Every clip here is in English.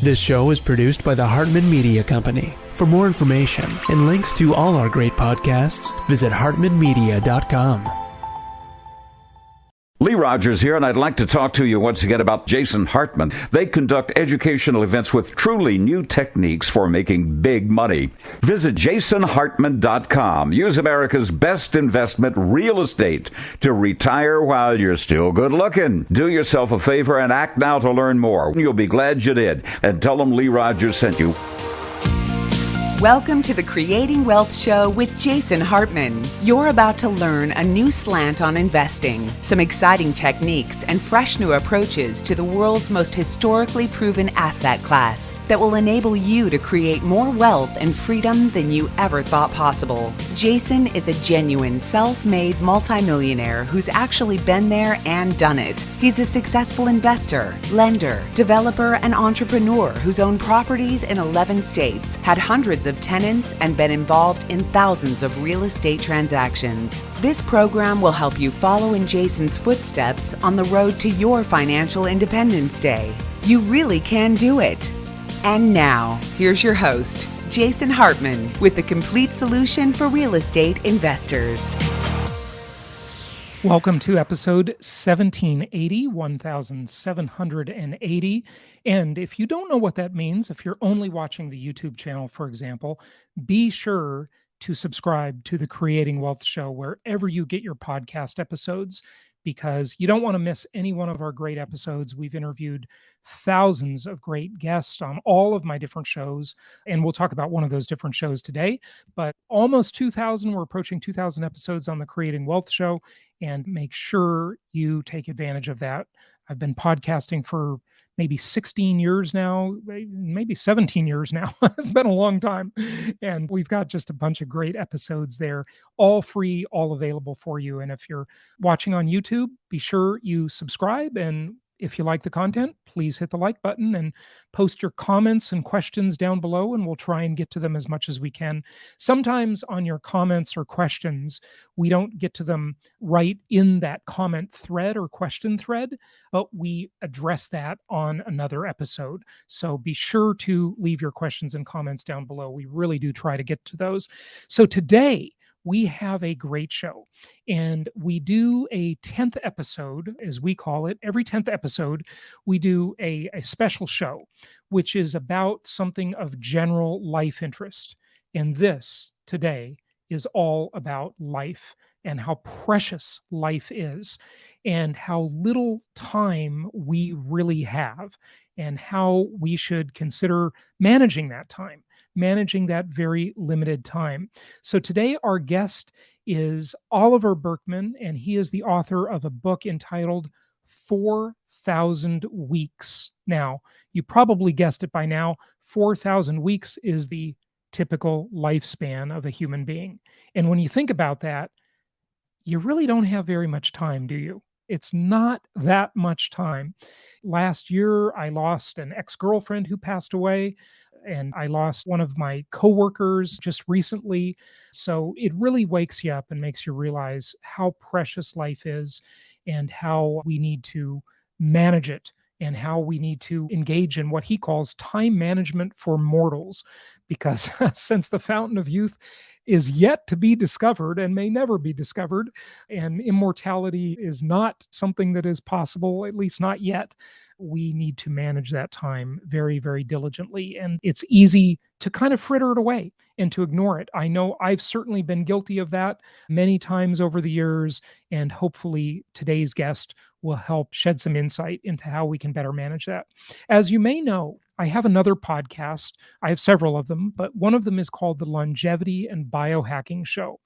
This show is produced by the Hartman Media Company. For more information and links to all our great podcasts, visit hartmanmedia.com. Lee Rogers here, and I'd like to talk to you once again about Jason Hartman. They conduct educational events with truly new techniques for making big money. Visit jasonhartman.com. Use America's best investment, real estate, to retire while you're still good looking. Do yourself a favor and act now to learn more. You'll be glad you did. And tell them Lee Rogers sent you. Welcome to the Creating Wealth Show with Jason Hartman. You're about to learn a new slant on investing, some exciting techniques, and fresh new approaches to the world's most historically proven asset class that will enable you to create more wealth and freedom than you ever thought possible. Jason is a genuine self-made multimillionaire who's actually been there and done it. He's a successful investor, lender, developer, and entrepreneur who's owned properties in 11 states, had hundreds of tenants, and been involved in thousands of real estate transactions. This program will help you follow in Jason's footsteps on the road to your financial independence day. You really can do it. And now, here's your host, Jason Hartman, with the complete solution for real estate investors. Welcome to episode 1780. And if you don't know what that means, if you're only watching the YouTube channel, for example, be sure to subscribe to the Creating Wealth Show wherever you get your podcast episodes, because you don't want to miss any one of our great episodes. We've interviewed thousands of great guests on all of my different shows, and we'll talk about one of those different shows today. But almost 2,000, we're approaching 2,000 episodes on the Creating Wealth Show, and make sure you take advantage of that. I've been podcasting for maybe 16 years now, maybe 17 years now. It's been a long time. And we've got just a bunch of great episodes there, all free, all available for you. And if you're watching on YouTube, be sure you subscribe. And if you like the content, please hit the like button and post your comments and questions down below, and we'll try and get to them as much as we can. Sometimes on your comments or questions, we don't get to them right in that comment thread or question thread, but we address that on another episode. So be sure to leave your questions and comments down below. We really do try to get to those. So today, we have a great show, and we do a 10th episode, as we call it. Every 10th episode, we do a special show, which is about something of general life interest. And this today is all about life and how precious life is and how little time we really have and how we should consider managing that time, managing that very limited time. So today our guest is Oliver Burkeman, and he is the author of a book entitled 4,000 Weeks. Now, you probably guessed it by now, 4,000 weeks is the typical lifespan of a human being. And when you think about that, you really don't have very much time, do you? It's not that much time. Last year, I lost an ex-girlfriend who passed away, and I lost one of my coworkers just recently. So it really wakes you up and makes you realize how precious life is and how we need to manage it and how we need to engage in what he calls time management for mortals. Because since the fountain of youth is yet to be discovered and may never be discovered, and immortality is not something that is possible, at least not yet, we need to manage that time very, very diligently. And it's easy to kind of fritter it away and to ignore it. I know I've certainly been guilty of that many times over the years, and hopefully today's guest will help shed some insight into how we can better manage that. As you may know, I have another podcast. I have several of them, but one of them is called the Longevity and Biohacking Show.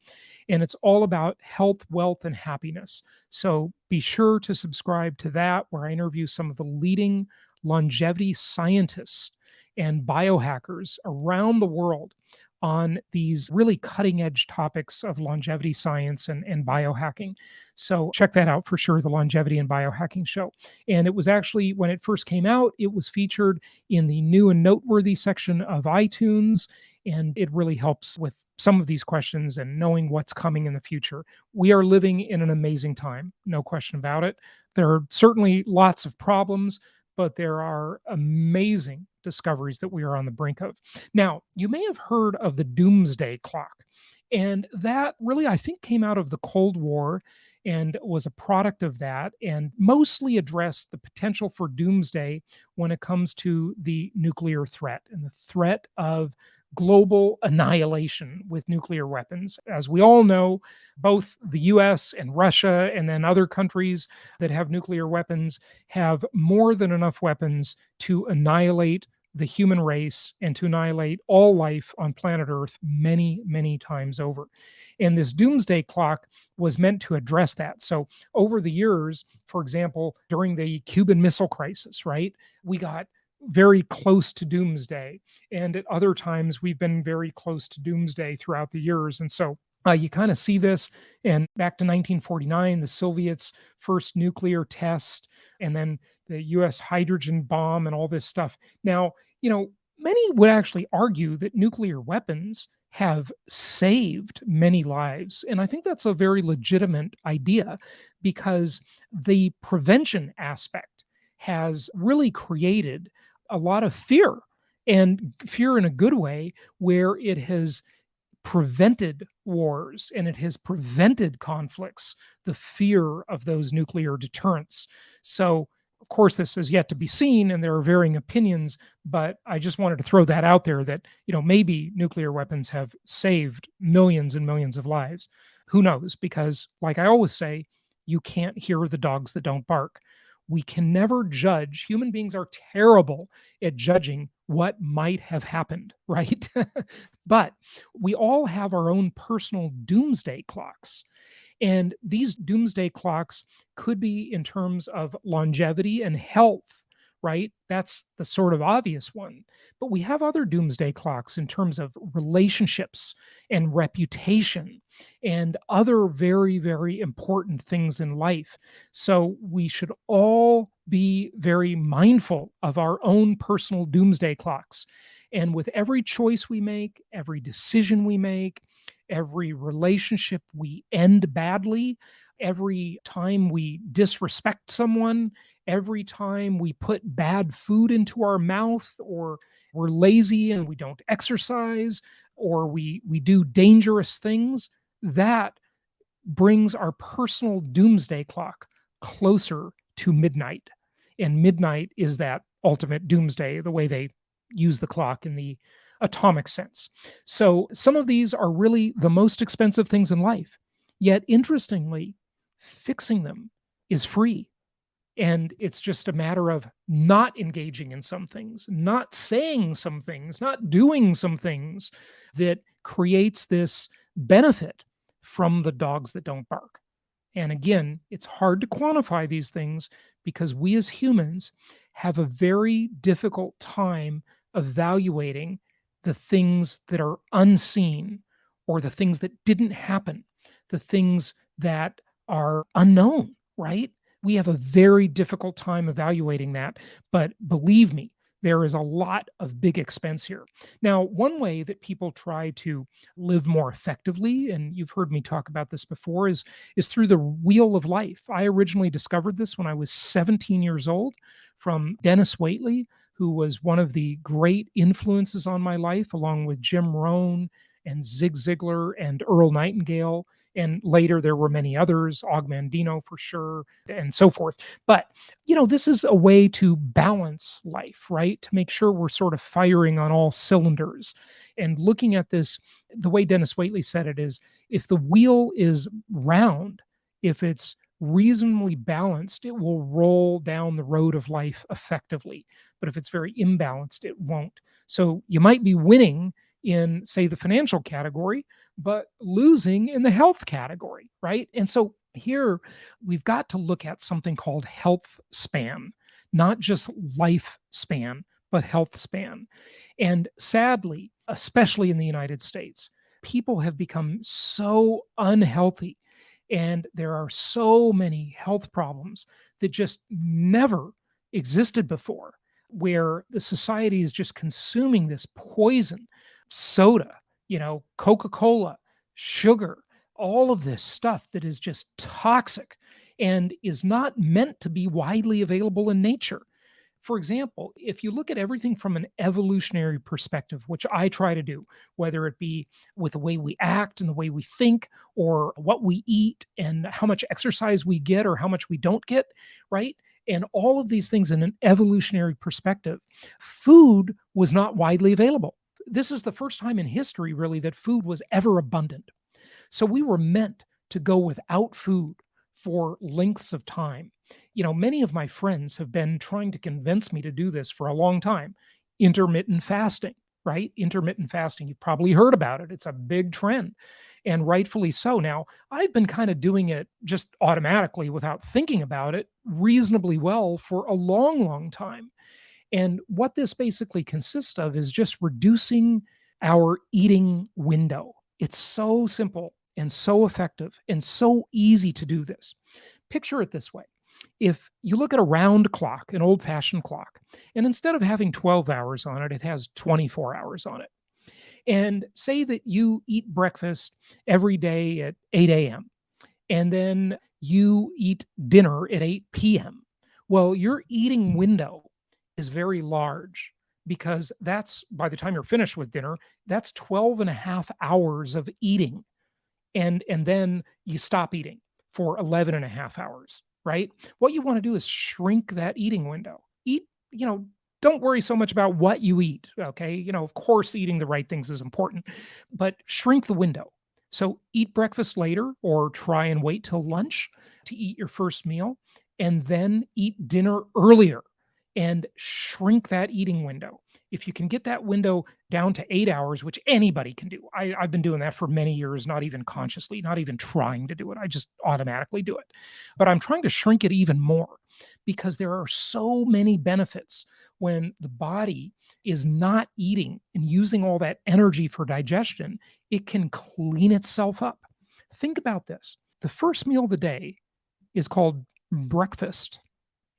And it's all about health, wealth, and happiness. So be sure to subscribe to that, where I interview some of the leading longevity scientists and biohackers around the world on these really cutting edge topics of longevity science and biohacking. So check that out for sure, the Longevity and Biohacking Show. And it was actually, when it first came out, it was featured in the new and noteworthy section of iTunes. And it really helps with some of these questions and knowing what's coming in the future. We are living in an amazing time, no question about it. There are certainly lots of problems, but there are amazing discoveries that we are on the brink of. Now, you may have heard of the Doomsday Clock. And that really, I think, came out of the Cold War and was a product of that, and mostly addressed the potential for doomsday when it comes to the nuclear threat and the threat of global annihilation with nuclear weapons. As we all know, both the US and Russia, and then other countries that have nuclear weapons, have more than enough weapons to annihilate the human race and to annihilate all life on planet Earth many, many times over. And this doomsday clock was meant to address that. So over the years, for example, during the Cuban Missile Crisis, right, we got very close to doomsday. And at other times, we've been very close to doomsday throughout the years. And so you kind of see this. And back to 1949, the Soviets' first nuclear test, and then the US hydrogen bomb and all this stuff. Now, many would actually argue that nuclear weapons have saved many lives. And I think that's a very legitimate idea, because the prevention aspect has really created a lot of fear, and fear in a good way, where it has prevented wars and it has prevented conflicts, the fear of those nuclear deterrents. So, of course, this is yet to be seen, and there are varying opinions, but I just wanted to throw that out there that, maybe nuclear weapons have saved millions and millions of lives. Who knows? Because, like I always say, you can't hear the dogs that don't bark. We can never judge. Human beings are terrible at judging what might have happened, right? But we all have our own personal doomsday clocks. And these doomsday clocks could be in terms of longevity and health, right? That's the sort of obvious one. But we have other doomsday clocks in terms of relationships and reputation and other very, very important things in life. So we should all be very mindful of our own personal doomsday clocks. And with every choice we make, every decision we make, every relationship we end badly, every time we disrespect someone, every time we put bad food into our mouth, or we're lazy and we don't exercise, or we do dangerous things, that brings our personal doomsday clock closer to midnight. And midnight is that ultimate doomsday, the way they use the clock in the atomic sense. So some of these are really the most expensive things in life. Yet, interestingly, fixing them is free. And it's just a matter of not engaging in some things, not saying some things, not doing some things, that creates this benefit from the dogs that don't bark. And again, it's hard to quantify these things, because we as humans have a very difficult time evaluating the things that are unseen, or the things that didn't happen, the things that are unknown, right? We have a very difficult time evaluating that. But believe me, there is a lot of big expense here. Now, one way that people try to live more effectively, and you've heard me talk about this before, is through the wheel of life. I originally discovered this when I was 17 years old from Dennis Waitley, who was one of the great influences on my life, along with Jim Rohn and Zig Ziglar and Earl Nightingale. And later there were many others, Og Mandino for sure, and so forth. But, this is a way to balance life, right? To make sure we're sort of firing on all cylinders. And looking at this, the way Dennis Waitley said it is, if the wheel is round, if it's reasonably balanced, it will roll down the road of life effectively. But if it's very imbalanced, it won't. So you might be winning in, say, the financial category, but losing in the health category, right? And so here we've got to look at something called health span, not just lifespan, but health span. And sadly, especially in the United States, people have become so unhealthy, and there are so many health problems that just never existed before, where the society is just consuming this poison, soda, Coca-Cola, sugar, all of this stuff that is just toxic and is not meant to be widely available in nature. for example, if you look at everything from an evolutionary perspective, which I try to do, whether it be with the way we act and the way we think, or what we eat and how much exercise we get or how much we don't get, right? And all of these things in an evolutionary perspective, food was not widely available. This is the first time in history, really, that food was ever abundant. So we were meant to go without food for lengths of time. Many of my friends have been trying to convince me to do this for a long time. Intermittent fasting, right? Intermittent fasting. You've probably heard about it. It's a big trend, and rightfully so. Now, I've been kind of doing it just automatically without thinking about it reasonably well for a long, long time. And what this basically consists of is just reducing our eating window. It's so simple and so effective and so easy to do this. Picture it this way. If you look at a round clock, an old-fashioned clock, and instead of having 12 hours on it, it has 24 hours on it. And say that you eat breakfast every day at 8 a.m. and then you eat dinner at 8 p.m. Well, your eating window is very large, because that's, by the time you're finished with dinner, that's 12 and a half hours of eating. And then you stop eating for 11 and a half hours, right? What you want to do is shrink that eating window. Eat, don't worry so much about what you eat, okay? Of course, eating the right things is important, but shrink the window. So eat breakfast later, or try and wait till lunch to eat your first meal, and then eat dinner earlier and shrink that eating window. If you can get that window down to 8 hours, which anybody can do. I've been doing that for many years, not even consciously, not even trying to do it. I just automatically do it. But I'm trying to shrink it even more, because there are so many benefits when the body is not eating and using all that energy for digestion. It can clean itself up. Think about this. The first meal of the day is called breakfast.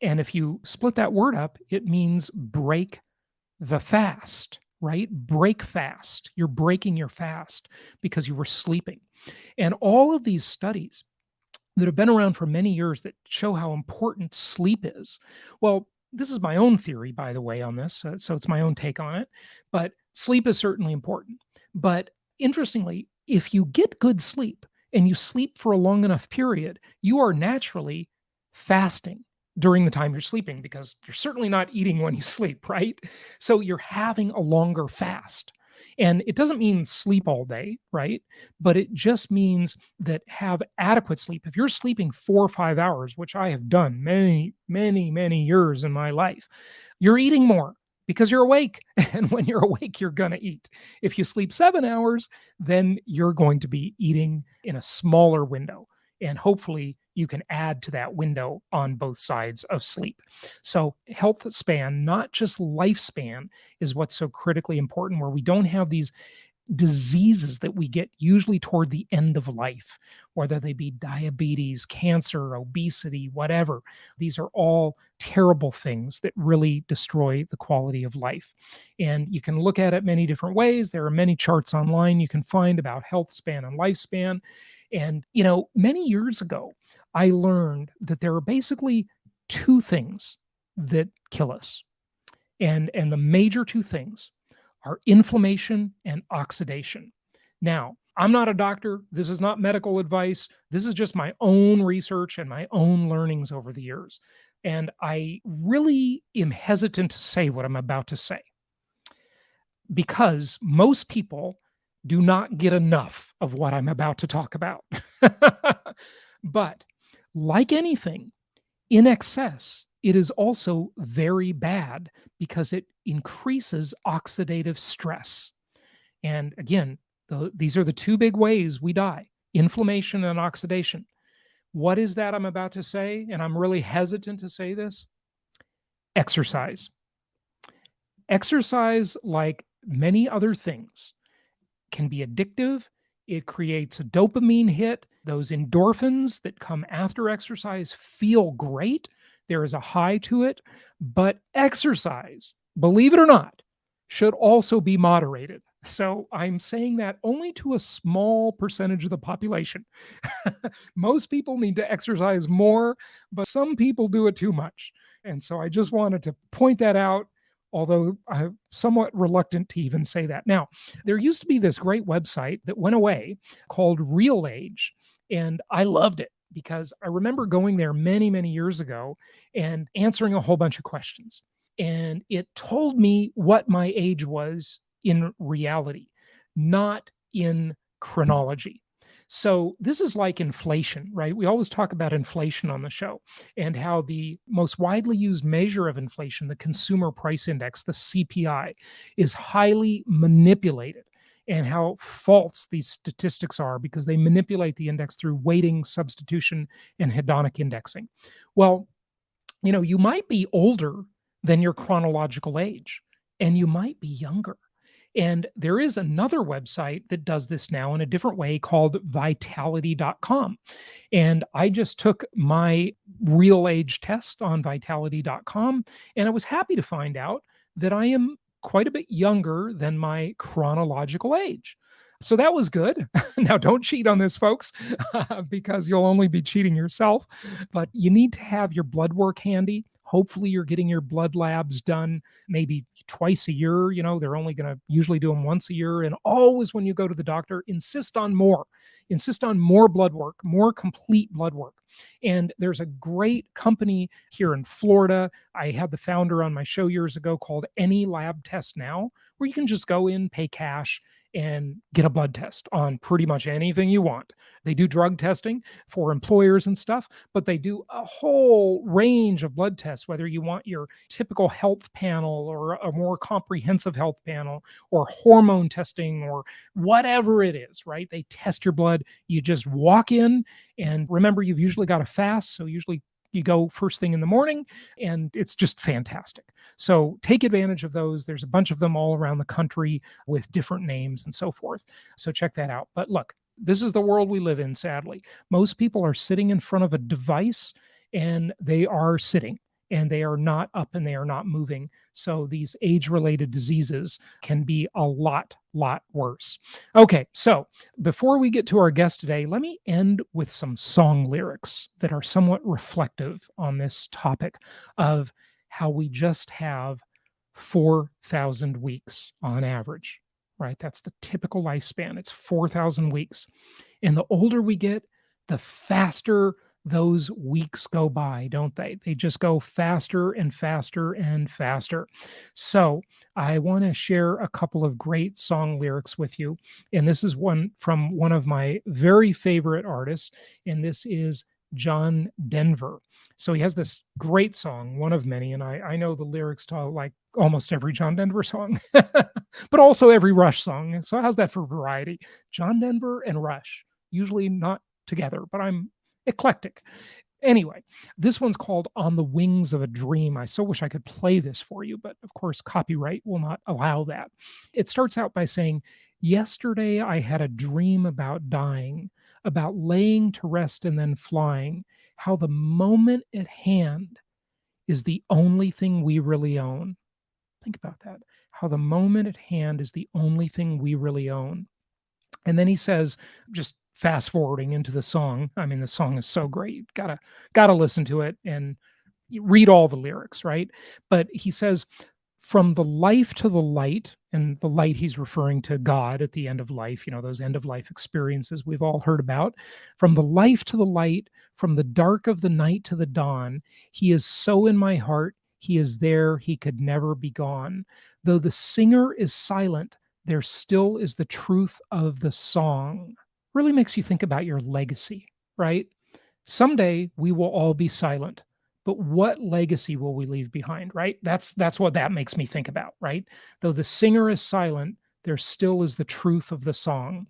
And if you split that word up, it means break the fast, right? Break fast. You're breaking your fast because you were sleeping. And all of these studies that have been around for many years that show how important sleep is. Well, this is my own theory, by the way, on this. So it's my own take on it. But sleep is certainly important. But interestingly, if you get good sleep and you sleep for a long enough period, you are naturally fasting during the time you're sleeping, because you're certainly not eating when you sleep, right? So you're having a longer fast. And it doesn't mean sleep all day, right? But it just means that have adequate sleep. If you're sleeping 4 or 5 hours, which I have done many, many, many years in my life, you're eating more because you're awake. And when you're awake, you're going to eat. If you sleep 7 hours, then you're going to be eating in a smaller window. And hopefully you can add to that window on both sides of sleep. So health span, not just lifespan, is what's so critically important, where we don't have these diseases that we get usually toward the end of life, whether they be diabetes, cancer, obesity, whatever. These are all terrible things that really destroy the quality of life. And you can look at it many different ways. There are many charts online you can find about health span and lifespan. And, many years ago, I learned that there are basically two things that kill us. And the major two things are inflammation and oxidation. Now, I'm not a doctor. This is not medical advice. This is just my own research and my own learnings over the years. And I really am hesitant to say what I'm about to say, because most people do not get enough of what I'm about to talk about. But like anything, in excess, it is also very bad, because it increases oxidative stress. And again, these are the two big ways we die: inflammation and oxidation. What is that I'm about to say? And I'm really hesitant to say this. Exercise. Exercise, like many other things, can be addictive. It creates a dopamine hit. Those endorphins that come after exercise feel great. There is a high to it. But exercise, believe it or not, should also be moderated. So I'm saying that only to a small percentage of the population. Most people need to exercise more, but some people do it too much. And so I just wanted to point that out, although I'm somewhat reluctant to even say that. Now, there used to be this great website that went away called Real Age, and I loved it because I remember going there many, many years ago and answering a whole bunch of questions. And it told me what my age was in reality, not in chronology. So this is like inflation, right? We always talk about inflation on the show and how the most widely used measure of inflation, the consumer price index, the CPI, is highly manipulated, and how false these statistics are because they manipulate the index through weighting, substitution, and hedonic indexing. Well, you might be older than your chronological age, and you might be younger. And there is another website that does this now in a different way called vitality.com. And I just took my real age test on vitality.com, and I was happy to find out that I am quite a bit younger than my chronological age. So that was good. Now, don't cheat on this, folks, because you'll only be cheating yourself. But you need to have your blood work handy. Hopefully, you're getting your blood labs done maybe twice a year. They're only going to usually do them once a year. And always, when you go to the doctor, insist on more. Insist on more blood work, more complete blood work. And there's a great company here in Florida. I had the founder on my show years ago called Any Lab Test Now, where you can just go in, pay cash, and get a blood test on pretty much anything you want. They do drug testing for employers and stuff, but they do a whole range of blood tests, whether you want your typical health panel or a more comprehensive health panel or hormone testing or whatever it is, right? They test your blood. You just walk in, and remember, you've usually got to fast. So usually you go first thing in the morning, and it's just fantastic. So take advantage of those. There's a bunch of them all around the country with different names and so forth. So check that out. But look, this is the world we live in, sadly. Most people are sitting in front of a device, and they are sitting, and they are not up, and they are not moving. So these age-related diseases can be a lot worse. Okay, so before we get to our guest today, let me end with some song lyrics that are somewhat reflective on this topic of how we just have 4,000 weeks on average, right? That's the typical lifespan. It's 4,000 weeks. And the older we get, the faster those weeks go by, don't they? They just go faster and faster and faster. So I want to share a couple of great song lyrics with you. And this is one from one of my very favorite artists, and this is John Denver. So he has this great song, one of many, and I know the lyrics to like almost every John Denver song, but also every Rush song. So how's that for variety? John Denver and Rush, usually not together, but I'm eclectic. Anyway, this one's called On the Wings of a Dream. I so wish I could play this for you, but of course, copyright will not allow that. It starts out by saying, "Yesterday I had a dream about dying, about laying to rest and then flying, how the moment at hand is the only thing we really own." Think about that. How the moment at hand is the only thing we really own. And then he says, just fast forwarding into the song. I mean, the song is so great. Gotta listen to it and read all the lyrics, right? But he says, "From the life to the light," and the light he's referring to God at the end of life, those end of life experiences we've all heard about. "From the life to the light, from the dark of the night to the dawn, he is so in my heart, he is there, he could never be gone. Though the singer is silent, there still is the truth of the song." Really makes you think about your legacy, right? Someday we will all be silent, but what legacy will we leave behind, right? That's what that makes me think about, right? Though the singer is silent, there still is the truth of the song.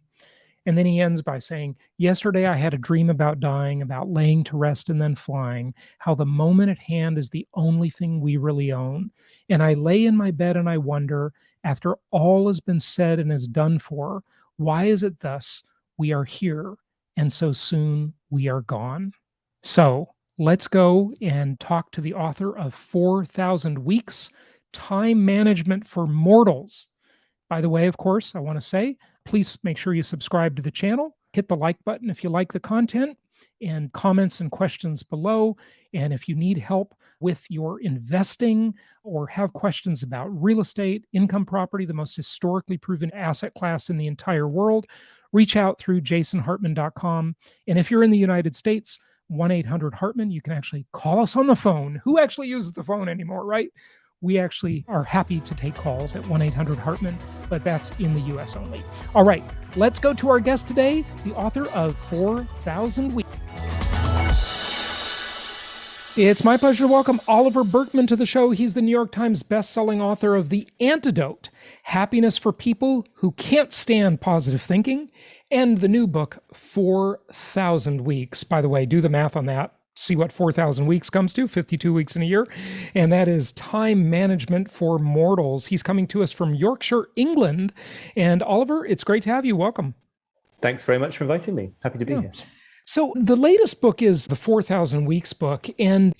And then he ends by saying, "Yesterday I had a dream about dying, about laying to rest and then flying, how the moment at hand is the only thing we really own. And I lay in my bed and I wonder, after all has been said and is done for, why is it thus? We are here, and so soon we are gone." So let's go and talk to the author of 4,000 Weeks, Time Management for Mortals. By the way, of course, I want to say, please make sure you subscribe to the channel. Hit the like button if you like the content. and comments and questions below. And if you need help with your investing or have questions about real estate, income property, the most historically proven asset class in the entire world, reach out through jasonhartman.com. And if you're in the United States, 1-800-HARTMAN, you can actually call us on the phone. Who actually uses the phone anymore, right? We actually are happy to take calls at 1-800-HARTMAN, but that's in the US only. All right, let's go to our guest today, the author of 4,000 Weeks. It's my pleasure to welcome Oliver Burkeman to the show. He's the New York Times bestselling author of The Antidote, Happiness for People Who Can't Stand Positive Thinking, and the new book, 4,000 Weeks. By the way, do the math on that. See what 4,000 weeks comes to, 52 weeks in a year. And that is Time Management for Mortals. He's coming to us from Yorkshire, England. And Oliver, it's great to have you. Welcome. Thanks very much for inviting me. Happy to be here. So the latest book is the 4,000 Weeks book. And,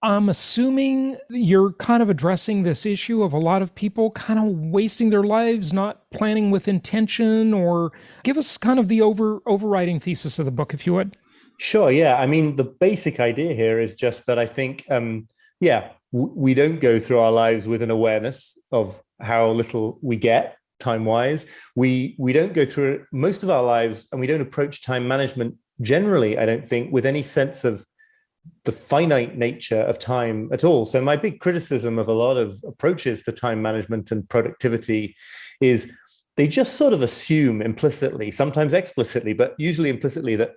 I'm assuming you're kind of addressing this issue of a lot of people kind of wasting their lives, not planning with intention, or give us kind of the overriding thesis of the book, if you would. Sure, yeah. I mean, the basic idea here is just that I think, we don't go through our lives with an awareness of how little we get time-wise. We don't go through most of our lives, and we don't approach time management generally, I don't think, with any sense of the finite nature of time at all. So my big criticism of a lot of approaches to time management and productivity is they just sort of assume implicitly, sometimes explicitly, but usually implicitly, that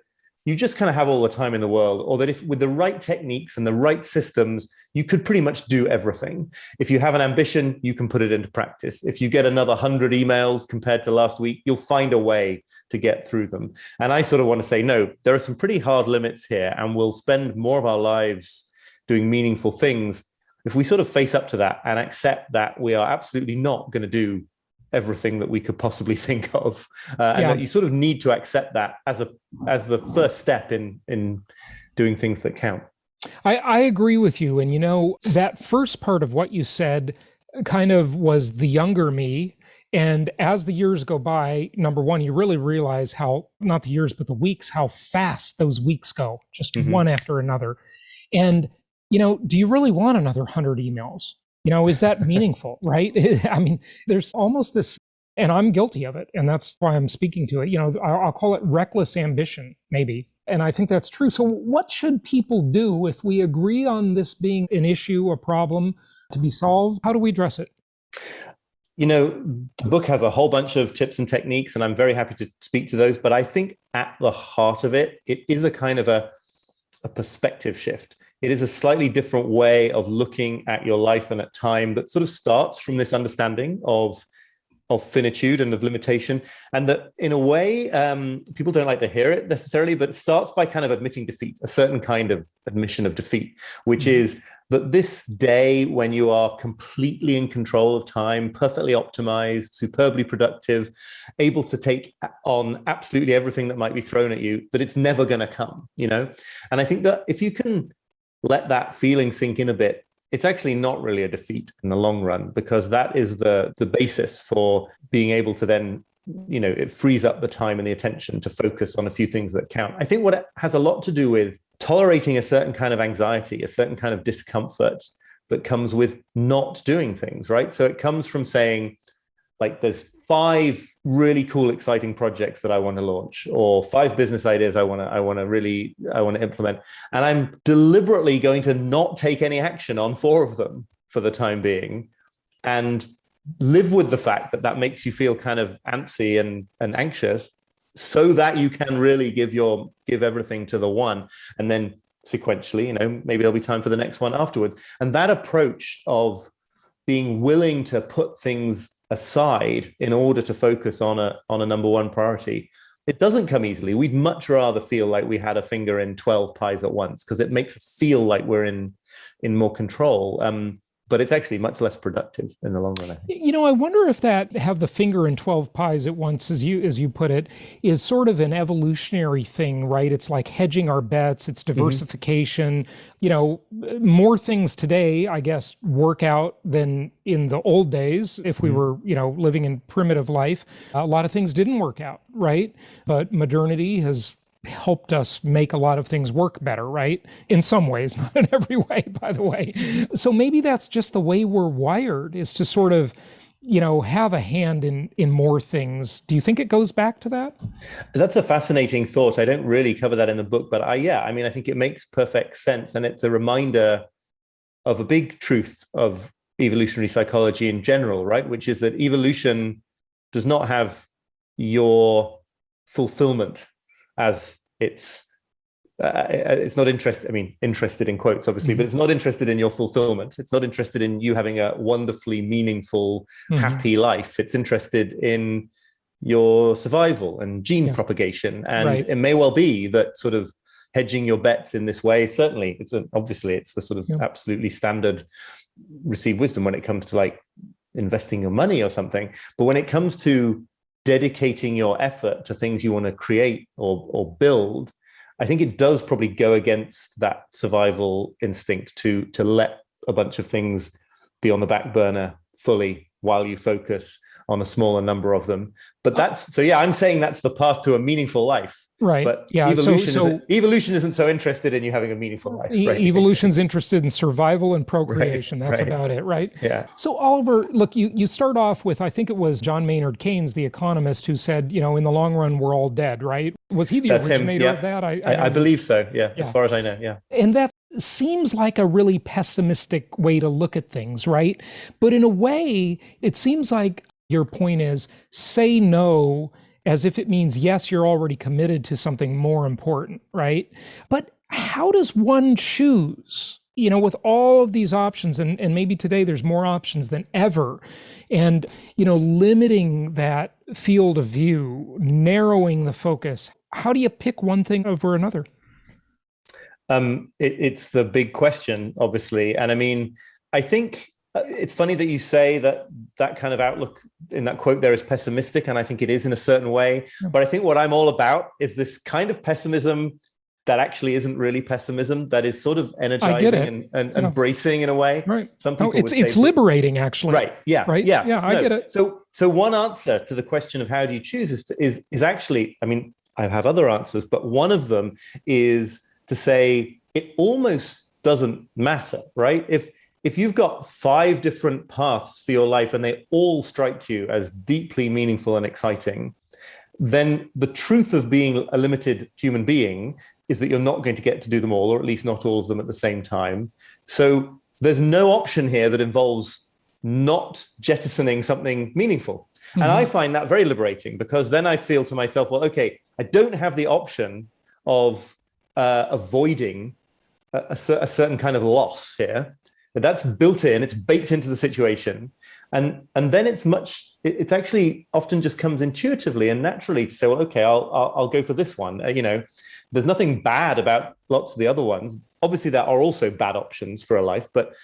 you just kind of have all the time in the world, or that if with the right techniques and the right systems, you could pretty much do everything. If you have an ambition, you can put it into practice. If you get another 100 emails compared to last week, you'll find a way to get through them. And I sort of want to say, no, there are some pretty hard limits here, and we'll spend more of our lives doing meaningful things if we sort of face up to that and accept that we are absolutely not going to do everything that we could possibly think of, and that you sort of need to accept that as the first step in doing things that count. I agree with you. And that first part of what you said kind of was the younger me. And as the years go by, number one, you really realize how, not the years, but the weeks, how fast those weeks go, just one after another. And, do you really want another 100 emails? Is that meaningful, right? I mean, there's almost this, and I'm guilty of it, and that's why I'm speaking to it. I'll call it reckless ambition, maybe. And I think that's true. So what should people do if we agree on this being an issue, a problem to be solved? How do we address it? The book has a whole bunch of tips and techniques, and I'm very happy to speak to those. But I think at the heart of it, it is a kind of a perspective shift. It is a slightly different way of looking at your life and at time that sort of starts from this understanding of finitude and of limitation. And that in a way, people don't like to hear it necessarily, but it starts by kind of admitting defeat, a certain kind of admission of defeat, which is that this day when you are completely in control of time, perfectly optimized, superbly productive, able to take on absolutely everything that might be thrown at you, that it's never going to come, And I think that if you can let that feeling sink in a bit, it's actually not really a defeat in the long run, because that is the basis for being able to then, it frees up the time and the attention to focus on a few things that count. I think what it has a lot to do with tolerating a certain kind of anxiety, a certain kind of discomfort that comes with not doing things, right? So it comes from saying, like, there's 5 really cool, exciting projects that I want to launch, or 5 business ideas I want to implement. And I'm deliberately going to not take any action on 4 of them for the time being, and live with the fact that makes you feel kind of antsy and anxious, so that you can really give everything to the one. And then sequentially, maybe there'll be time for the next one afterwards. And that approach of being willing to put things aside in order to focus on a number one priority, it doesn't come easily. We'd much rather feel like we had a finger in 12 pies at once, because it makes us feel like we're in more control. But it's actually much less productive in the long run, I think. I wonder if that have the finger in 12 pies at once, as you put it, is sort of an evolutionary thing, right? It's like hedging our bets, it's diversification. More things today, I guess, work out than in the old days. If we were, living in primitive life, a lot of things didn't work out, right? But modernity has helped us make a lot of things work better, right? In some ways, not in every way, by the way. So maybe that's just the way we're wired, is to sort of, have a hand in more things. Do you think it goes back to that? That's a fascinating thought. I don't really cover that in the book, but I think it makes perfect sense. And it's a reminder of a big truth of evolutionary psychology in general, right? Which is that evolution does not have your fulfillment as it's not interested, interested in quotes, obviously, but it's not interested in your fulfillment. It's not interested in you having a wonderfully meaningful, happy life. It's interested in your survival and gene propagation. And it may well be that sort of hedging your bets in this way, certainly, it's the sort of absolutely standard received wisdom when it comes to like investing your money or something. But when it comes to dedicating your effort to things you want to create or build, I think it does probably go against that survival instinct to let a bunch of things be on the back burner fully while you focus on a smaller number of them. But I'm saying that's the path to a meaningful life. Right. But evolution isn't so interested in you having a meaningful life. Right? Evolution's interested in survival and procreation. That's about it, right? Yeah. So Oliver, look, you start off with, I think it was John Maynard Keynes, the economist, who said, in the long run, we're all dead, right? Was he the originator of that? I believe so, as far as I know, yeah. And that seems like a really pessimistic way to look at things, right? But in a way, it seems like your point is say no as if it means, yes, you're already committed to something more important, right? But how does one choose, with all of these options, and maybe today there's more options than ever, and, limiting that field of view, narrowing the focus, how do you pick one thing over another? It's the big question, obviously. And I think it's funny that you say that kind of outlook in that quote there is pessimistic, and I think it is in a certain way. But I think what I'm all about is this kind of pessimism that actually isn't really pessimism, that is sort of energizing and bracing in in a way. Right. Some people it's liberating, actually. Right. Yeah. Right. Yeah. I get it. So one answer to the question of how do you choose is actually, I have other answers, but one of them is to say it almost doesn't matter, right? If you've got 5 different paths for your life and they all strike you as deeply meaningful and exciting, then the truth of being a limited human being is that you're not going to get to do them all, or at least not all of them at the same time. So there's no option here that involves not jettisoning something meaningful. Mm-hmm. And I find that very liberating, because then I feel to myself, well, okay, I don't have the option of avoiding a certain kind of loss here. But that's built in, it's baked into the situation. And then it's actually often just comes intuitively and naturally to say, well, okay, I'll go for this one. There's nothing bad about lots of the other ones. Obviously, there are also bad options for a life, but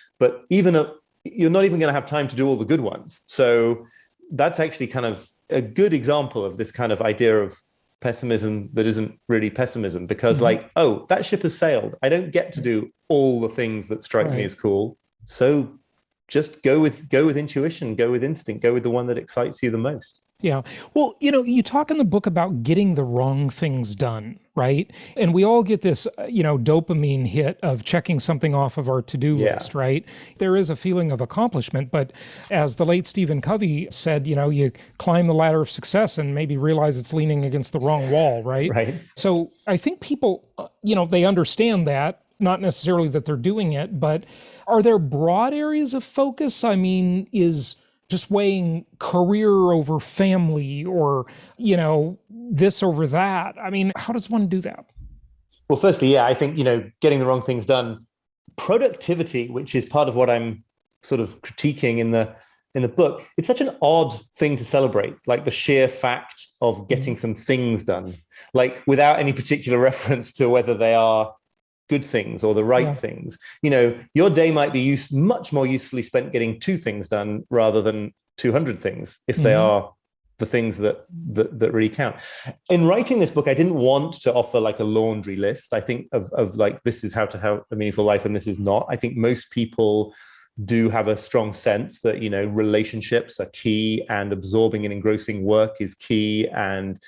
you're not even going to have time to do all the good ones. So that's actually kind of a good example of this kind of idea of pessimism that isn't really pessimism, because that ship has sailed. I don't get to do all the things that strike me as cool. So just go with intuition, go with instinct, go with the one that excites you the most. Yeah. Well, you talk in the book about getting the wrong things done, right? And we all get this, dopamine hit of checking something off of our to-do list, right? There is a feeling of accomplishment, but as the late Stephen Covey said, you climb the ladder of success and maybe realize it's leaning against the wrong wall, right? Right. So I think people, they understand that, not necessarily that they're doing it, but are there broad areas of focus? Is just weighing career over family, or, this over that? How does one do that? Well, firstly, I think, getting the wrong things done, productivity, which is part of what I'm sort of critiquing in the book, it's such an odd thing to celebrate, like the sheer fact of getting some things done, like without any particular reference to whether they are good things or the right things. Your day might be much more usefully spent getting 2 things done rather than 200 things, if they are the things that really count. In writing this book, I didn't want to offer like a laundry list, I think, of like, this is how to have a meaningful life and this is not. I think most people do have a strong sense that, relationships are key, and absorbing and engrossing work is key, and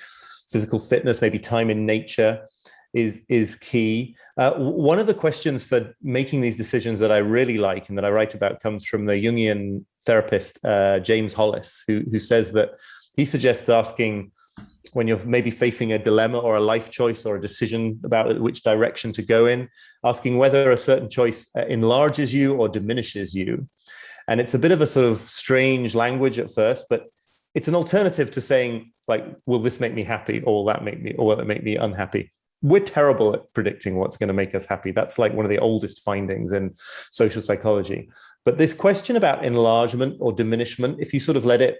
physical fitness, maybe time in nature. is key. One of the questions for making these decisions that I really like and that I write about comes from the Jungian therapist, James Hollis, who says that he suggests asking, when you're maybe facing a dilemma or a life choice or a decision about which direction to go in, asking whether a certain choice enlarges you or diminishes you. And it's a bit of a sort of strange language at first, but it's an alternative to saying, like, will this make me happy, or will that make me unhappy? We're terrible at predicting what's going to make us happy. That's like one of the oldest findings in social psychology. But this question about enlargement or diminishment, if you sort of let it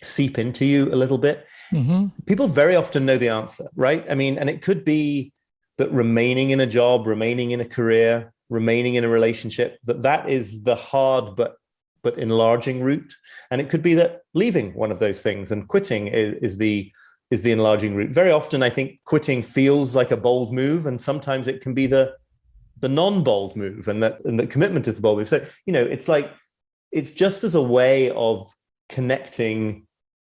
seep into you a little bit, people very often know the answer, right? I mean, and it could be that remaining in a job, remaining in a career, remaining in a relationship, that is the hard but enlarging route. And it could be that leaving one of those things and quitting is the enlarging route. Very often, I think quitting feels like a bold move, and sometimes it can be the non-bold move, and the commitment is the bold move. So, it's just as a way of connecting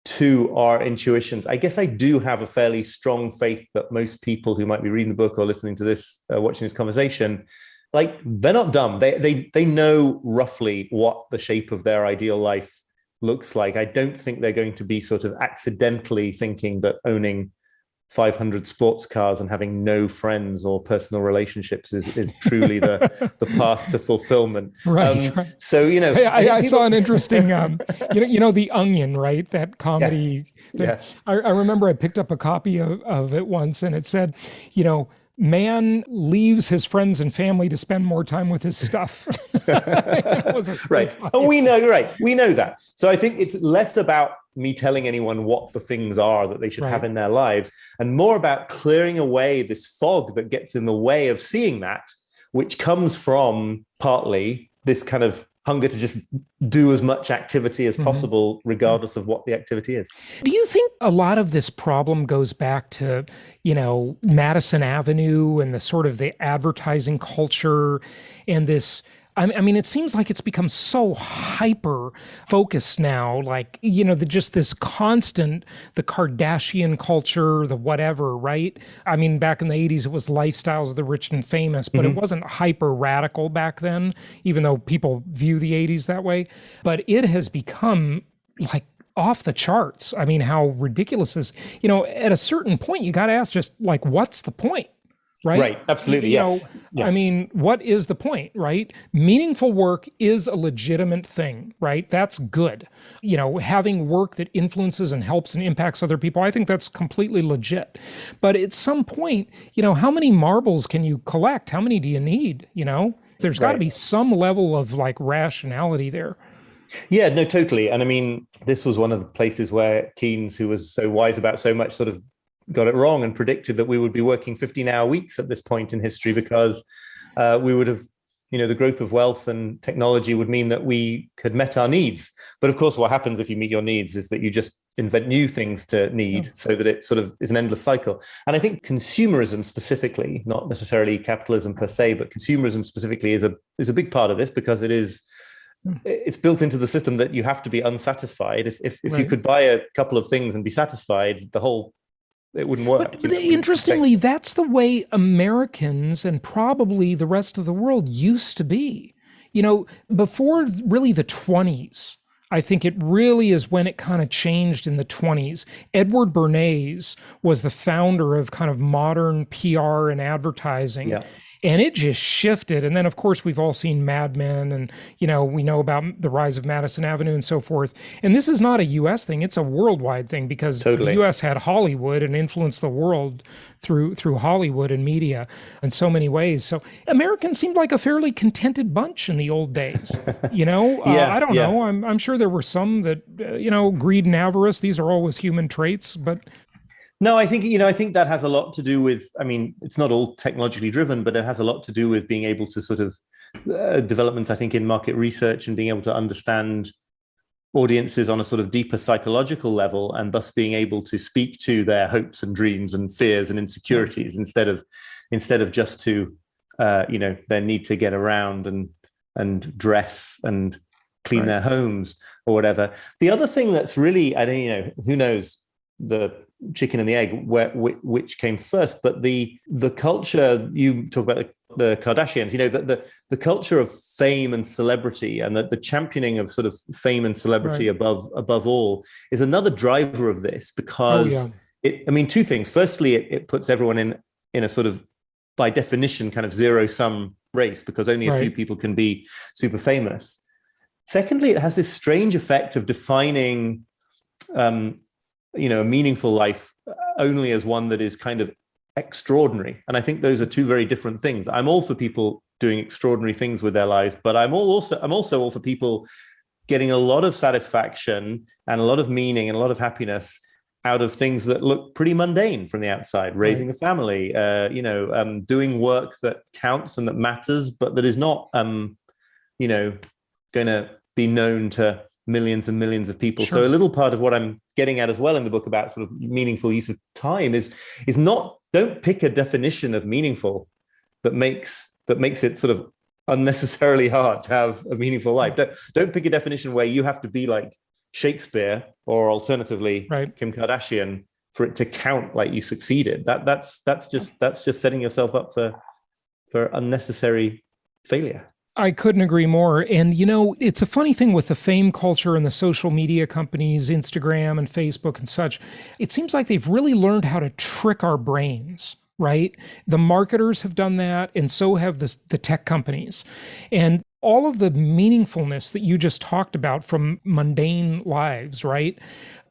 to our intuitions. I guess I do have a fairly strong faith that most people who might be reading the book or listening to this, watching this conversation, like, they're not dumb. They know roughly what the shape of their ideal life looks like. I don't think they're going to be sort of accidentally thinking that owning 500 sports cars and having no friends or personal relationships is truly the path to fulfillment. Right. So, I saw an interesting, The Onion, right? That comedy. Yeah. I remember I picked up a copy of it once, and it said, man leaves his friends and family to spend more time with his stuff. It was right. And we know that. So I think it's less about me telling anyone what the things are that they should have in their lives, and more about clearing away this fog that gets in the way of seeing that, which comes from partly this kind of hunger to just do as much activity as possible, regardless of what the activity is. Do you think a lot of this problem goes back to, Madison Avenue and the sort of the advertising culture and this? I mean, it seems like it's become so hyper focused now, like, just this constant, the Kardashian culture, the whatever, right? I mean, back in the 80s, it was lifestyles of the rich and famous, but it wasn't hyper radical back then, even though people view the 80s that way. But it has become like off the charts. I mean, how ridiculous this, at a certain point, you got to ask just like, what's the point? Right. Absolutely. Yeah. Yeah. I mean, what is the point, right? Meaningful work is a legitimate thing, right? That's good. Having work that influences and helps and impacts other people, I think that's completely legit. But at some point, how many marbles can you collect? How many do you need? There's got to be some level of like rationality there. Yeah, no, totally. And I mean, this was one of the places where Keynes, who was so wise about so much, sort of got it wrong and predicted that we would be working 15-hour weeks at this point in history, because we would have, the growth of wealth and technology would mean that we could met our needs. But of course, what happens if you meet your needs is that you just invent new things to need, so that it sort of is an endless cycle. And I think consumerism specifically, not necessarily capitalism per se, but consumerism specifically is a big part of this, because it's built into the system that you have to be unsatisfied. If you could buy a couple of things and be satisfied, it wouldn't work. But interestingly, that's the way Americans and probably the rest of the world used to be. Before really the 20s, I think it really is when it kind of changed in the 20s. Edward Bernays was the founder of kind of modern PR and advertising. Yeah. And it just shifted. And then, of course, we've all seen Mad Men, and, we know about the rise of Madison Avenue and so forth. And this is not a U.S. thing. It's a worldwide thing, because the U.S. had Hollywood and influenced the world through Hollywood and media in so many ways. So Americans seemed like a fairly contented bunch in the old days. I don't know. I'm sure there were some that, greed and avarice, these are always human traits, but... No, I think that has a lot to do with, I mean, it's not all technologically driven, but it has a lot to do with being able to sort of developments, I think, in market research, and being able to understand audiences on a sort of deeper psychological level, and thus being able to speak to their hopes and dreams and fears and insecurities instead of just to, their need to get around and dress and clean their homes or whatever. The other thing that's really, who knows, the chicken and the egg, which came first. But the culture, you talk about the Kardashians, the culture of fame and celebrity, and the championing of sort of fame and celebrity above all is another driver of this, because two things. Firstly, it puts everyone in a sort of, by definition, kind of zero-sum race, because only a few people can be super famous. Secondly, it has this strange effect of defining a meaningful life only as one that is kind of extraordinary. And I think those are two very different things. I'm all for people doing extraordinary things with their lives, but I'm also all for people getting a lot of satisfaction and a lot of meaning and a lot of happiness out of things that look pretty mundane from the outside, raising a family, doing work that counts and that matters, but that is not, going to be known to millions and millions of people. Sure. So a little part of what I'm getting at as well in the book about sort of meaningful use of time is not, don't pick a definition of meaningful that makes it sort of unnecessarily hard to have a meaningful life. Don't pick a definition where you have to be like Shakespeare or alternatively Kim Kardashian for it to count like you succeeded. That's just setting yourself up for unnecessary failure. I couldn't agree more. And, it's a funny thing with the fame culture and the social media companies, Instagram and Facebook and such. It seems like they've really learned how to trick our brains, right? The marketers have done that, and so have the tech companies. And all of the meaningfulness that you just talked about from mundane lives, right?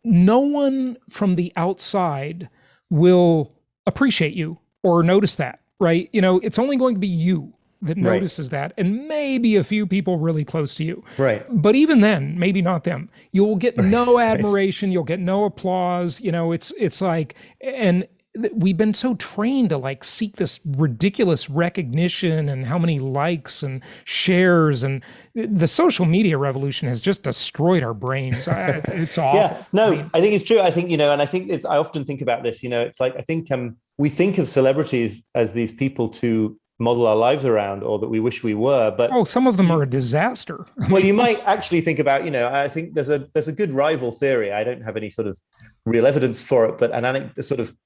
No one from the outside will appreciate you or notice that, right? It's only going to be you that notices that, and maybe a few people really close to you. Right. But even then, maybe not them. You'll get no admiration, you'll get no applause. It's like, and we've been so trained to like seek this ridiculous recognition and how many likes and shares, and the social media revolution has just destroyed our brains. It's awful. Yeah, no, I think it's true. I think, and I think I often think about this, it's like, I think we think of celebrities as these people to model our lives around, or that we wish we were, but some of them are a disaster. Well, you might actually think about, I think there's a good rival theory. I don't have any sort of real evidence for it, but a sort of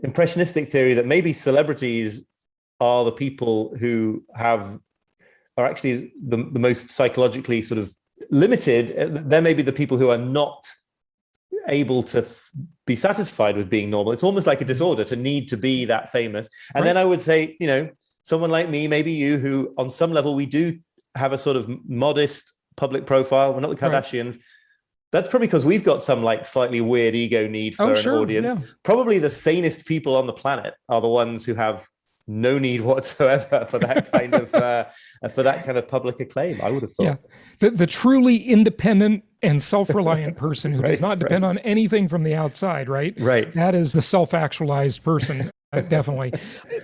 impressionistic theory that maybe celebrities are the people who are actually the most psychologically sort of limited. They're maybe the people who are not able to be satisfied with being normal. It's almost like a disorder to need to be that famous. And then I would say, someone like me, maybe you, who on some level we do have a sort of modest public profile. We're not the Kardashians. Right. That's probably because we've got some like slightly weird ego need for an audience. Yeah. Probably the sanest people on the planet are the ones who have no need whatsoever for that kind of public acclaim, I would have thought. Yeah. The truly independent and self-reliant person who does not depend on anything from the outside, right? Right. That is the self-actualized person. Definitely.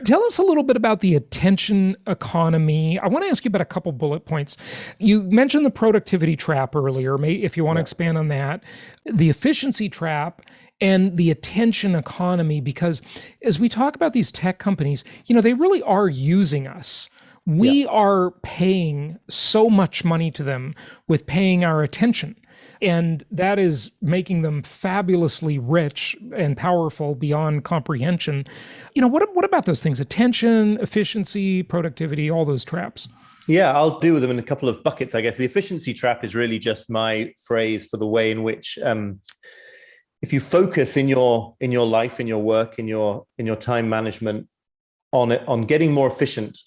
Tell us a little bit about the attention economy. I want to ask you about a couple bullet points. You mentioned the productivity trap earlier. If you want to expand on that, the efficiency trap and the attention economy, because as we talk about these tech companies, they really are using us. We are paying so much money to them with paying our attention. And that is making them fabulously rich and powerful beyond comprehension. What about those things? Attention, efficiency, productivity, all those traps. Yeah, I'll deal with them in a couple of buckets, I guess. The efficiency trap is really just my phrase for the way in which, if you focus in your life, in your work, in your time management on getting more efficient,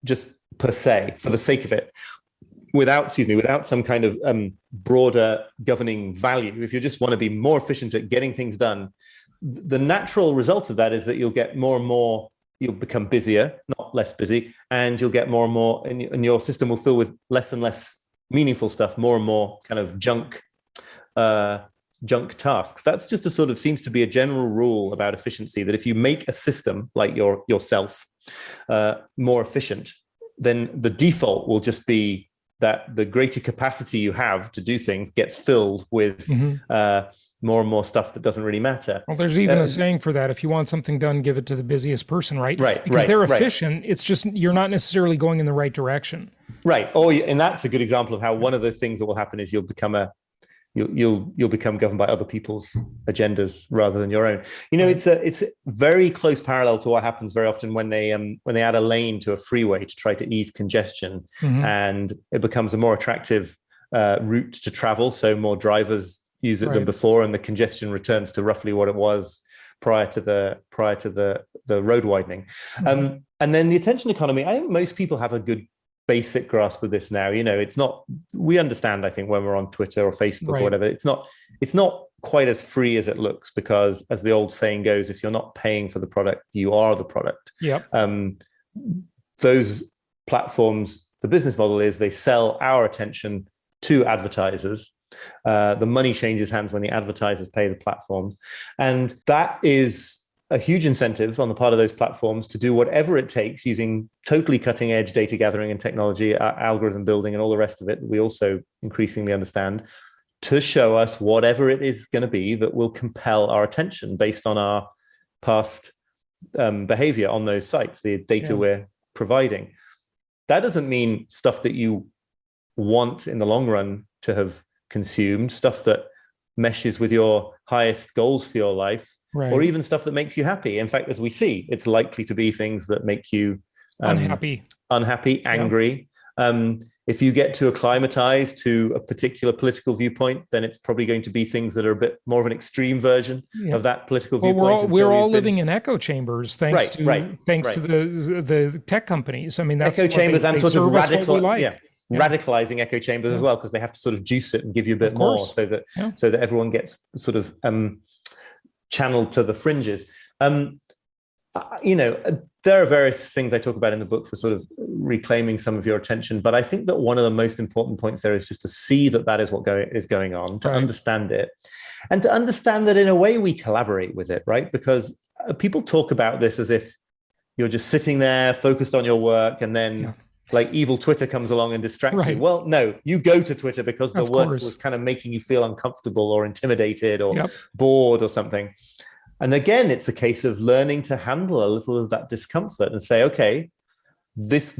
just per se, for the sake of it, without some kind of broader governing value, if you just want to be more efficient at getting things done, the natural result of that is that you'll get more and more, you'll become busier, not less busy, and you'll get more and more, and your system will fill with less and less meaningful stuff, more and more kind of junk tasks. That's just seems to be a general rule about efficiency, that if you make a system like yourself more efficient, then the default will just be that the greater capacity you have to do things gets filled with more and more stuff that doesn't really matter. Well, there's even a saying for that. If you want something done, give it to the busiest person, right? Because they're efficient. It's just, you're not necessarily going in the right direction. Right. And that's a good example of how one of the things that will happen is you'll become you'll become governed by other people's agendas rather than your own. It's a very close parallel to what happens very often when they add a lane to a freeway to try to ease congestion, and it becomes a more attractive route to travel, so more drivers use it than before, and the congestion returns to roughly what it was prior to the road widening. And then the attention economy, I think most people have a good basic grasp of this now. It's not, we understand, I think, when we're on Twitter or Facebook or whatever, it's not quite as free as it looks, because as the old saying goes, if you're not paying for the product, you are the product. Those platforms, the business model is they sell our attention to advertisers. The money changes hands when the advertisers pay the platforms. And that is a huge incentive on the part of those platforms to do whatever it takes, using totally cutting edge data gathering and technology, algorithm building and all the rest of it, we also increasingly understand, to show us whatever it is going to be that will compel our attention based on our past behavior on those sites, the data we're providing. That doesn't mean stuff that you want in the long run to have consumed, stuff that meshes with your highest goals for your life, or even stuff that makes you happy. In fact, as we see, it's likely to be things that make you unhappy, angry. If you get to acclimatize to a particular political viewpoint, then it's probably going to be things that are a bit more of an extreme version of that political viewpoint. We're all living in echo chambers thanks to the tech companies. I mean, that's echo chambers and sort of radical, radicalizing echo chambers as well, because they have to sort of juice it and give you a bit more, so that everyone gets sort of channeled to the fringes. There are various things I talk about in the book for sort of reclaiming some of your attention, but I think that one of the most important points there is just to see that is what is going on, to understand it, and to understand that in a way we collaborate with it, right? Because people talk about this as if you're just sitting there focused on your work, and then like evil Twitter comes along and distracts you. Well, no, you go to Twitter because the work was kind of making you feel uncomfortable or intimidated or bored or something. And again, it's a case of learning to handle a little of that discomfort and say, okay, this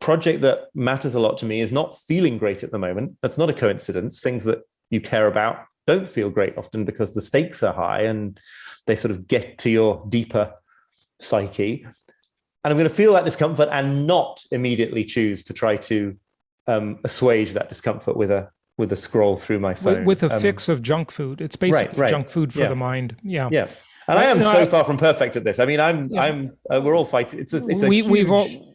project that matters a lot to me is not feeling great at the moment. That's not a coincidence. Things that you care about don't feel great often because the stakes are high and they sort of get to your deeper psyche. And I'm going to feel that discomfort and not immediately choose to try to assuage that discomfort with a scroll through my phone. With a fix of junk food. It's basically junk food for the mind. Yeah. And I am so far from perfect at this. I mean, we're all fighting.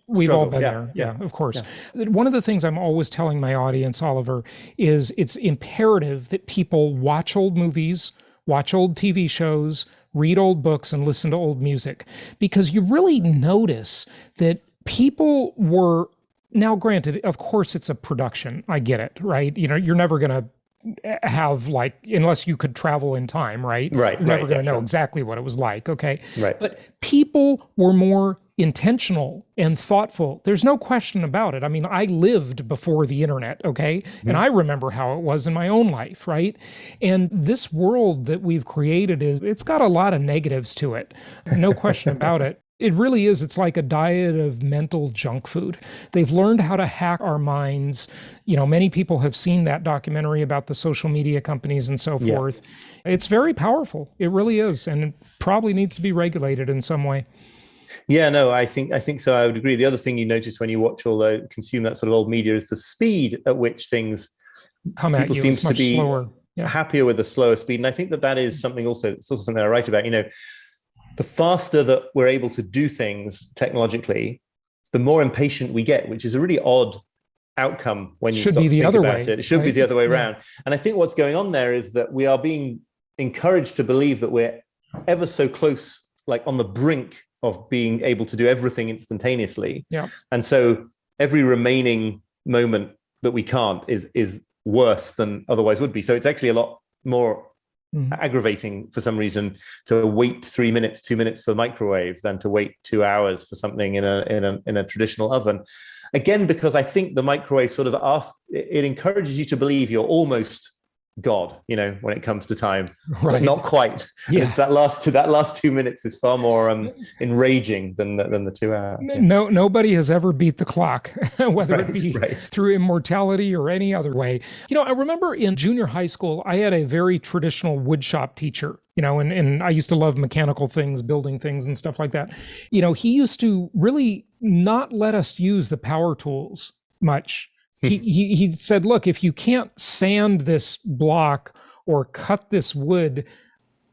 We've all been there. Yeah, of course. One of the things I'm always telling my audience, Oliver, is it's imperative that people watch old movies, watch old TV shows, read old books, and listen to old music, because you really notice that people were, now granted, of course it's a production, I get it, right? You're never going to have, like, unless you could travel in time, right? You're never going to know exactly what it was like, okay? But people were more intentional and thoughtful. There's no question about it. I mean, I lived before the internet, okay? And I remember how it was in my own life, right? And this world that we've created it's got a lot of negatives to it. No question about it. It really is. It's like a diet of mental junk food. They've learned how to hack our minds. Many people have seen that documentary about the social media companies and so forth. It's very powerful. It really is. And it probably needs to be regulated in some way. Yeah, no, I think so. I would agree. The other thing you notice when you watch consume that sort of old media is the speed at which things come at you. People seem to be slower. Happier with the slower speed. And I think that is something also, it's also something I write about. The faster that we're able to do things technologically, the more impatient we get, which is a really odd outcome when you stop to think about it. It should be the other way around. And I think what's going on there is that we are being encouraged to believe that we're ever so close, like on the brink of being able to do everything instantaneously. And so every remaining moment that we can't is worse than otherwise would be. So it's actually a lot more aggravating for some reason to wait 3 minutes, 2 minutes for the microwave than to wait 2 hours for something in a traditional oven. Again, because I think the microwave sort of it encourages you to believe you're almost God, when it comes to time, Right. but not quite. Yeah. It's that last 2 minutes is far more enraging than the 2 hours. Yeah. Nobody has ever beat the clock, whether it be Right. through immortality or any other way. I remember in junior high school, I had a very traditional woodshop teacher, and I used to love mechanical things, building things and stuff like that. He used to really not let us use the power tools much. He said, look, if you can't sand this block or cut this wood,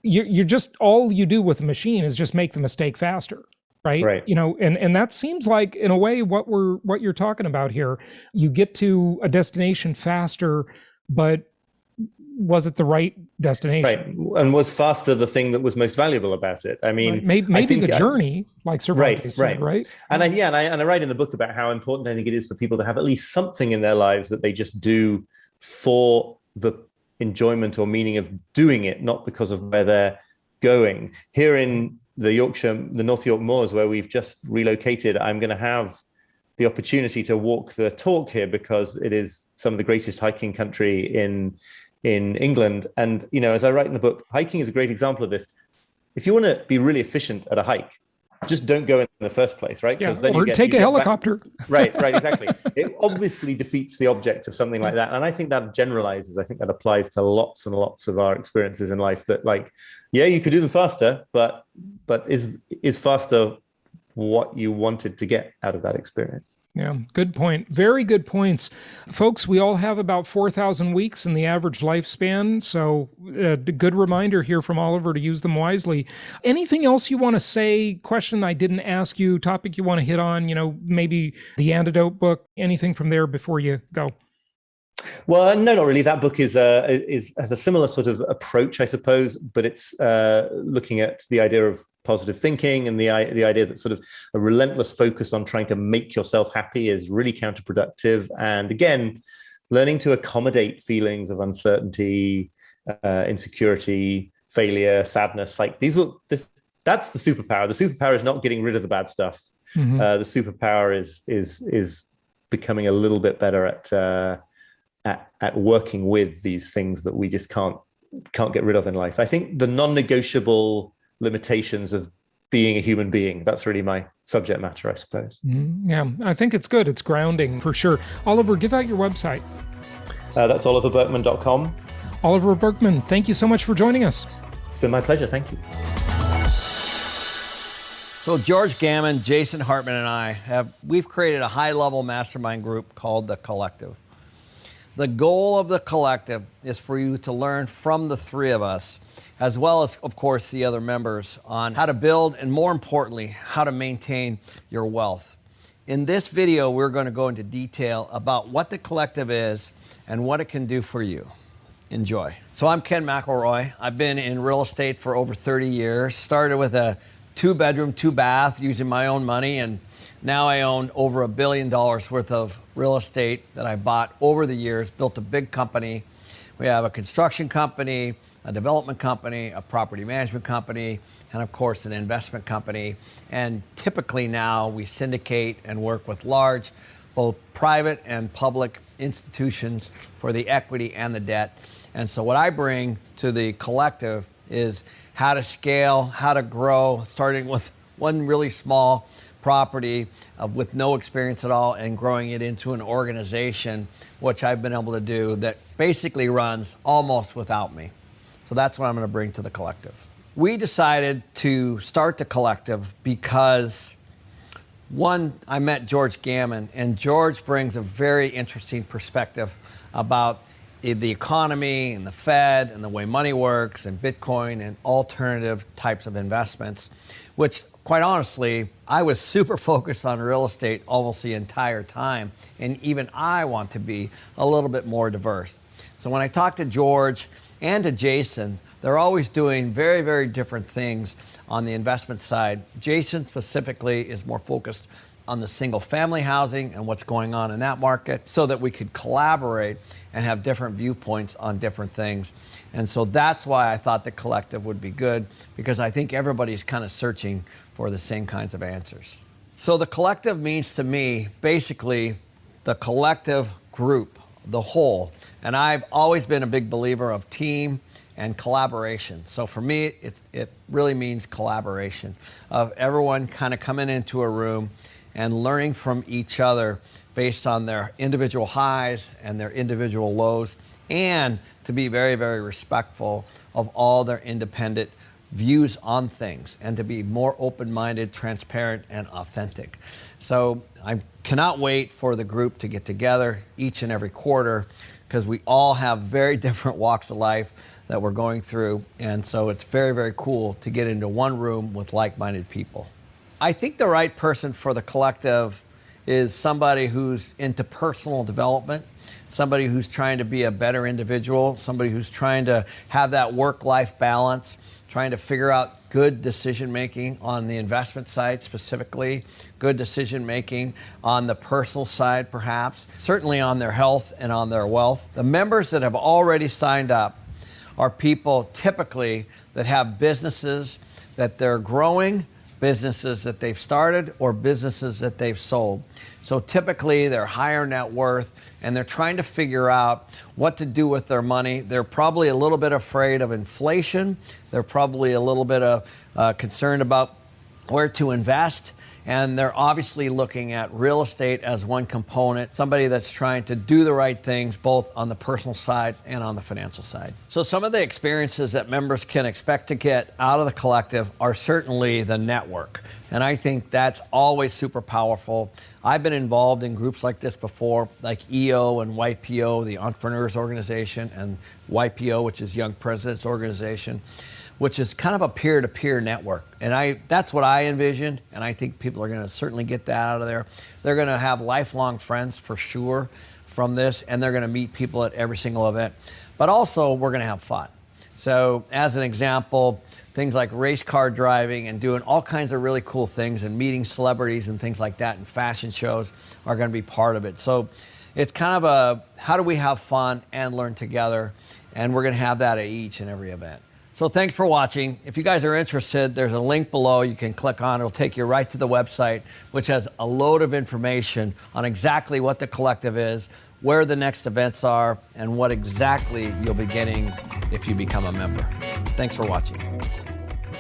you're just, all you do with a machine is just make the mistake faster. Right. And that seems like, in a way, what you're talking about here. You get to a destination faster, but was it the right destination? Right. And was faster the thing that was most valuable about it? I mean, maybe the journey, like Cervantes said, right? And I write in the book about how important I think it is for people to have at least something in their lives that they just do for the enjoyment or meaning of doing it, not because of where they're going. Here in the North York Moors, where we've just relocated, I'm going to have the opportunity to walk the talk here because it is some of the greatest hiking country in England. And, as I write in the book, hiking is a great example of this. If you want to be really efficient at a hike, just don't go in the first place, right? Yeah, then take a helicopter. Right, exactly. It obviously defeats the object of something like that. And I think that generalizes. I think that applies to lots and lots of our experiences in life, that you could do them faster, but is faster what you wanted to get out of that experience? Yeah, good point. Very good points. Folks, we all have about 4,000 weeks in the average lifespan, so a good reminder here from Oliver to use them wisely. Anything else you want to say, question I didn't ask you, topic you want to hit on, maybe the Antidote book, anything from there before you go? Well, no, not really. That book has a similar sort of approach, I suppose, but it's looking at the idea of positive thinking and the idea that sort of a relentless focus on trying to make yourself happy is really counterproductive. And again, learning to accommodate feelings of uncertainty, insecurity, failure, sadness, that's the superpower. The superpower is not getting rid of the bad stuff. Mm-hmm. The superpower is becoming a little bit better at working with these things that we just can't get rid of in life. I think the non-negotiable limitations of being a human being, that's really my subject matter, I suppose. Yeah, I think it's good. It's grounding for sure. Oliver, give out your website. That's oliverburkeman.com. Oliver Burkeman, thank you so much for joining us. It's been my pleasure. Thank you. So George Gammon, Jason Hartman, and we've created a high-level mastermind group called The Collective. The goal of The Collective is for you to learn from the three of us, as well as, of course, the other members, on how to build and, more importantly, how to maintain your wealth. In this video, we're going to go into detail about what The Collective is and what it can do for you. Enjoy. So I'm Ken McElroy. I've been in real estate for over 30 years. Started with a 2-bedroom, 2-bath using my own money, and now I own over $1 billion worth of real estate that I bought over the years, built a big company. We have a construction company, a development company, a property management company, and of course an investment company. And typically now we syndicate and work with large, both private and public institutions for the equity and the debt. And so what I bring to The Collective is how to scale, how to grow, starting with one really small property with no experience at all and growing it into an organization, which I've been able to do, that basically runs almost without me. So that's what I'm going to bring to The Collective. We decided to start The Collective because, one, I met George Gammon, and George brings a very interesting perspective about the economy and the Fed and the way money works and Bitcoin and alternative types of investments, which, quite honestly, I was super focused on real estate almost the entire time. And even I want to be a little bit more diverse. So when I talk to George and to Jason, they're always doing very, very different things on the investment side. Jason specifically is more focused on the single family housing and what's going on in that market, so that we could collaborate and have different viewpoints on different things. And so that's why I thought The Collective would be good, because I think everybody's kind of searching for the same kinds of answers. So The Collective means to me, basically, the collective group the whole. And I've always been a big believer of team and collaboration. So for me, it really means collaboration, of everyone kind of coming into a room and learning from each other based on their individual highs and their individual lows, and to be very, very respectful of all their independent views on things, and to be more open-minded, transparent, and authentic. So I cannot wait for the group to get together each and every quarter, because we all have very different walks of life that we're going through. And so it's very, very cool to get into one room with like-minded people. I think the right person for the collective is somebody who's into personal development, somebody who's trying to be a better individual, somebody who's trying to have that work-life balance, trying to figure out good decision-making on the investment side specifically, good decision-making on the personal side perhaps, certainly on their health and on their wealth. The members that have already signed up are people typically that have businesses that they're growing, businesses that they've started, or businesses that they've sold. So typically they're higher net worth, and they're trying to figure out what to do with their money. They're probably a little bit afraid of inflation. They're probably a little bit concerned about where to invest. And they're obviously looking at real estate as one component, somebody that's trying to do the right things both on the personal side and on the financial side. So some of the experiences that members can expect to get out of the collective are certainly the network. And I think that's always super powerful. I've been involved in groups like this before, like EO and YPO, the Entrepreneurs Organization, and YPO, which is Young Presidents Organization, which is kind of a peer-to-peer network. And that's what I envisioned, and I think people are going to certainly get that out of there. They're going to have lifelong friends for sure from this, and they're going to meet people at every single event. But also, we're going to have fun. So as an example, things like race car driving and doing all kinds of really cool things and meeting celebrities and things like that, and fashion shows are going to be part of it. So it's kind of how do we have fun and learn together, and we're going to have that at each and every event. So thanks for watching. If you guys are interested, there's a link below you can click on. It'll take you right to the website, which has a load of information on exactly what the collective is, where the next events are, and what exactly you'll be getting if you become a member. Thanks for watching.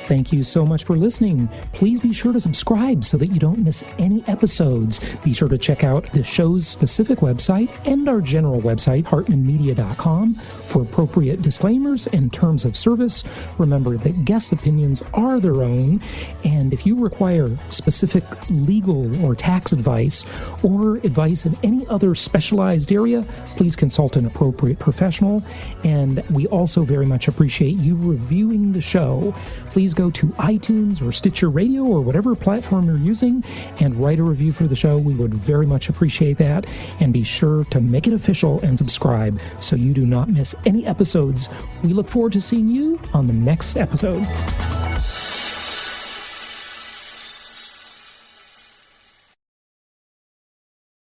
Thank you so much for listening. Please be sure to subscribe so that you don't miss any episodes. Be sure to check out the show's specific website and our general website, hartmanmedia.com, for appropriate disclaimers and terms of service. Remember that guest opinions are their own, and if you require specific legal or tax advice or advice in any other specialized area, please consult an appropriate professional. And we also very much appreciate you reviewing the show. Please go to iTunes or Stitcher Radio or whatever platform you're using and write a review for the show. We would very much appreciate that. And be sure to make it official and subscribe so you do not miss any episodes. We look forward to seeing you on the next episode.